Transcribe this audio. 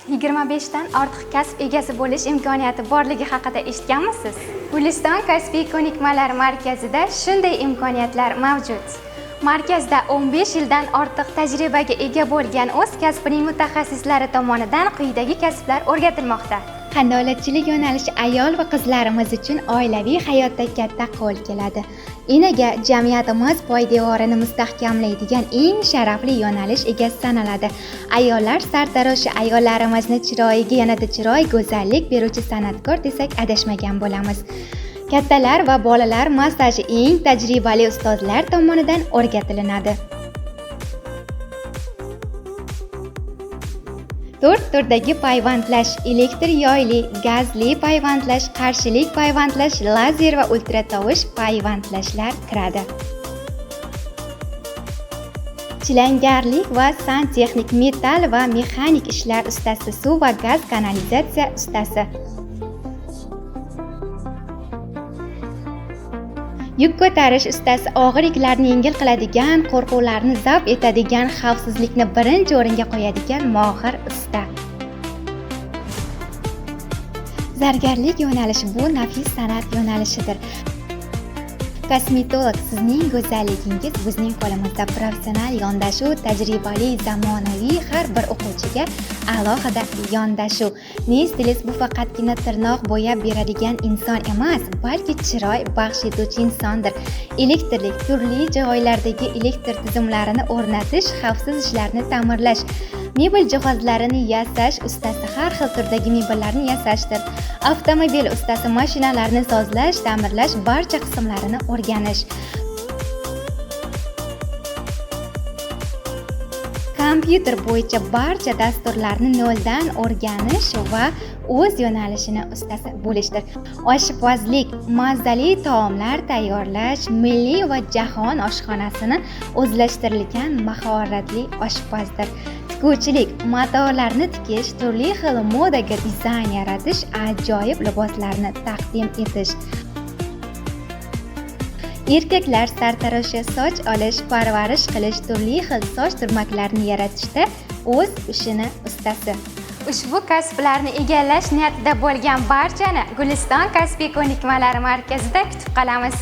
25 dan ortiq kasb egasi bo'lish imkoniyati borligi haqida eshitganmisiz? Guliston kasbiy ko'nikmalar markazida shunday imkoniyatlar mavjud. Markazda 15 yildan ortiq tajribaga ega bo'lgan o'z kasbining mutaxassislari tomonidan quyidagi kasblar o'rgatilmoqda. Qandolatchilik yo'nalishi ayol va qizlarimiz uchun oilaviy hayotda katta qo'l keladi. Enaga jamiyatimiz poydevorini mustahkamlaydigan eng sharafli yo'nalish egasi sanaladi. Ayollar sartaroshi ayollarimizni chiroyiga yanada chiroy, go'zallik beruvchi san'atkor desak adashmagan bo'lamiz. Kattalar va bolalar massaji eng tajribali ustozlar tomonidan o'rgatilinadi. 4 turdagi payvandlash: elektr yoyli, gazli payvandlash, qarshilik payvandlash, lazer va ultratovush payvandlashlar kiradi. Chilangarlik va santexnik, metall va mexanik ishlar ustasi, suv va gaz kanalizatsiya ustasi. Yuk ko'tarish ustasi, og'ir yuklarni yengil qiladigan, qo'rquvlarni zabt etadigan, xavfsizlikni birinchi o'ringa qo'yadigan mohir usta. Zargarlik yo'nalishi bu nafis san'at yo'nalishidir. Kosmetolog: sizning go'zalligingiz bizning qo'limizda. Professional yondashuv: tajribali, zamonaviy, har bir o'quvchiga alohida yondashuv. Nestilist: bu faqatgina tirnoq bo'yab beradigan inson emas, balki chiroy baxsh etuvchi insondir. Elektrlik: turli joylardagi elektr tizimlarini o'rnatish, xavfsiz ishlarni ta'mirlash. Mebel jihozlarini yasash ustasi: har xil turdagi mebellarni yasashdir. Avtomobil ustasi: mashinalarni sozlash, ta'mirlash, barcha qismlarini o'rganish. Kompyuter bo'yicha barcha dasturlarni noldan o'rganish va o'z yo'nalishini ustasi bo'lishdir. Oshpazlik: mazali taomlar tayyorlash, milliy va jahon oshxonasini o'zlashtirilgan mahoratli oshpazdir. Tikuvchilik: matolarni tikish, turli xil modaga dizayn yaratish, ajoyib liboslarni taqdim etish. Erkaklar sartaroshi: soch olish, parvarish qilish, turli xil soch turmaklarini yaratishda o'z ishini ustasi. Ushbu kasblarni egallash niyatida bo'lgan barchani Guliston kasbiy ko'nikmalar markazida kutib qolamiz.